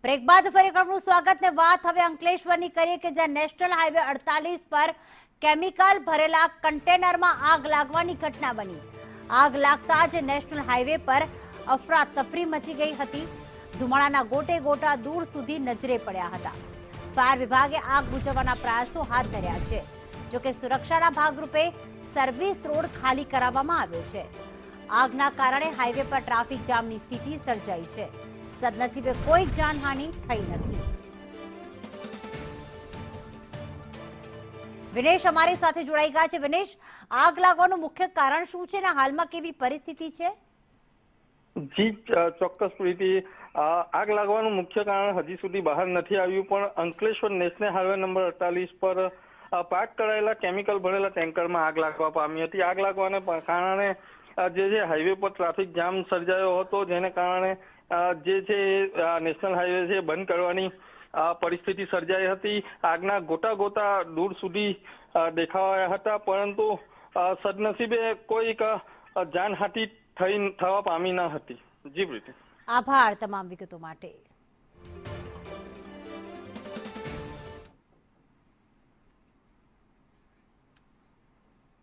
Break બાદ ફરી આપનું સ્વાગત ને વાત હવે અંકલેશ્વરની કરીએ કે જ્યાં નેશનલ હાઈવે 48 પર કેમિકલ ભરેલા કન્ટેનરમાં આગ લાગવાની ઘટના બની। આગ લાગતા જ નેશનલ હાઈવે પર અફરાતફરી મચી ગઈ હતી। ધુમાડાના ગોટે ગોટા દૂર સુધી નજરે પડ્યા હતા। ફાયર વિભાગે આગ બુઝાવવાના પ્રયાસો હાથ ધર્યા છે। જો કે સુરક્ષાના ભાગરૂપે સર્વિસ રોડ ખાલી કરાવવામાં આવ્યો છે। આગના કારણે હાઈવે પર ટ્રાફિક જામની સ્થિતિ સર્જાઈ છે। સદનસીબે કોઈ જાનહાનિ થઈ નથી। વિનેશ અમારી સાથે જોડાઈ ગયા છે। વિનેશ, આગ લાગવાનું મુખ્ય કારણ શું છે અને હાલમાં કેવી પરિસ્થિતિ છે? જી ચોક્કસ પ્રીતિ, આગ લાગવાનું મુખ્ય કારણ હજી સુધી બહાર નથી આવ્યું, પણ અંકલેશ્વર નેશનલ હાઈવે નંબર 48 પર પાર્ક કરાયેલા કેમિકલ ભરેલા ટેન્કરમાં આગ લાગવા પામી હતી। આગ લાગવાને કારણે જે હાઈવે પર ટ્રાફિક જામ સર્જાયો હતો, જેને કારણે જે છે નેશનલ હાઈવે છે બંધ કરવાની પરિસ્થિતિ સર્જાઈ હતી। આગના ગોટા ગોટા દૂર સુધી દેખાયા હતા, પરંતુ સદનસીબે કોઈક જાનહાનિ થવા પામી ન હતી। જી પ્રીતિ, આભાર તમામ વિગતો માટે।